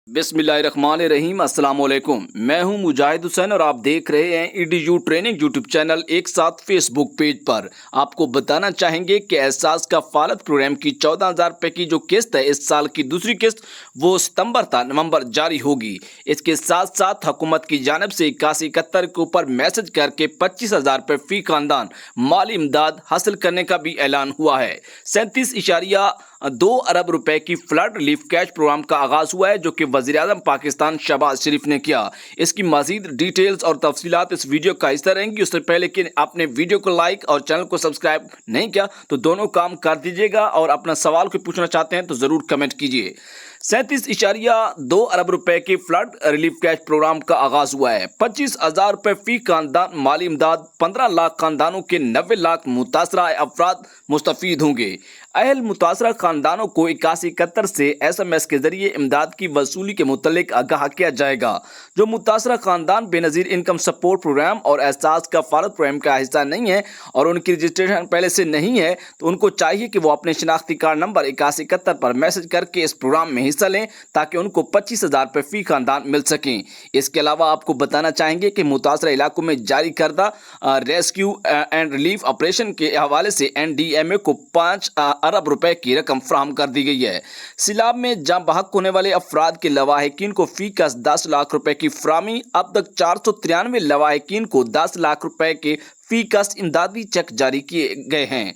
बिस्मिल्लाहिर्रहमानिर्रहीम। अस्सलाम वालेकुम। मैं हूं मुजाहिद हुसैन और आप देख रहे हैं ईडीयू ट्रेनिंग यूट्यूब चैनल एक साथ फेसबुक पेज पर। आपको बताना चाहेंगे कि एहसास कफालत प्रोग्राम की 14,000 रुपये की जो किस्त है, इस साल की दूसरी किस्त वो सितंबर था नवंबर जारी होगी। इसके साथ साथ हुकूमत की जानब से 8171 के ऊपर मैसेज करके 25,000 रुपये फी खानदान माली इमदाद हासिल करने का भी ऐलान हुआ है। 37.2 अरब रुपए की फ्लड रिलीफ कैश प्रोग्राम का आगाज हुआ है, जो कि वज़ीर-ए-आज़म पाकिस्तान शहबाज शरीफ ने किया। इसकी मज़ीद डिटेल्स और तफसीलात इस वीडियो का हिस्सा रहेंगी। उससे पहले कि आपने वीडियो को लाइक और चैनल को सब्सक्राइब नहीं किया तो दोनों काम कर दीजिएगा, और अपना सवाल कोई पूछना चाहते हैं तो ज़रूर कमेंट कीजिए। 37.2 अरब रुपए के फ्लड रिलीफ कैश प्रोग्राम का आगाज हुआ है। 25,000 रुपये फी खानदान माली इमदाद। 15 लाख खानदानों के 90 लाख मुतासरा अफराद मुस्तफीद होंगे। अहल मुतासरा खानदानों को 8171 से SMS के जरिए इमदाद की वसूली के मुतल्लिक आगाह किया जाएगा। जो मुतासरा खानदान बेनज़ीर इनकम सपोर्ट प्रोग्राम और एहसास कफालत प्रोग्राम का हिस्सा नहीं है और उनकी रजिस्ट्रेशन पहले से नहीं है, तो उनको चाहिए कि वो अपने शनाख्ती कार्ड नंबर 8171 पर मैसेज करके इस प्रोग्राम में हिस्सा लें, ताकि उनको 25,000 रुपये फी खानदान मिल सकें। इसके अलावा आपको बताना चाहेंगे कि मुतासरा इलाकों में जारी करदा रेस्क्यू एंड रिलीफ ऑपरेशन के हवाले से NDMA को 5 अरब रुपए की रकम फराहम कर दी गई है। सिलाब में जाँ बहक होने वाले अफराद के लवाहिकीन को फी का 10 लाख रुपए की फराहमी। अब तक 493 लवाहिकीन को 10 लाख रुपए के फी का इमदादी चेक जारी किए गए हैं।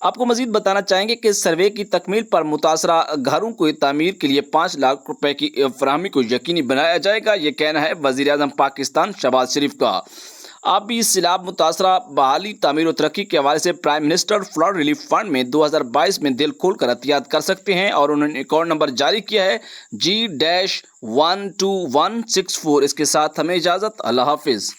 आपको मजीद बताना चाहेंगे कि सर्वे की तकमील पर मुतासरा घरों को तामीर के लिए 5 लाख रुपए की फराहमी को यकीनी बनाया जाएगा। ये कहना है वज़ीर-ए-आज़म पाकिस्तान शहबाज शरीफ का। आप भी सिलाब मुतासरा बहाली तामीर और तरक्की के हवाले से prime minister flood relief fund में 2022 में दिल खोल कर एहतियात कर सकते हैं, और उन्होंने अकाउंट नंबर जारी किया है G-12164। इसके साथ हमें इजाज़त। अल्लाह हाफिज़।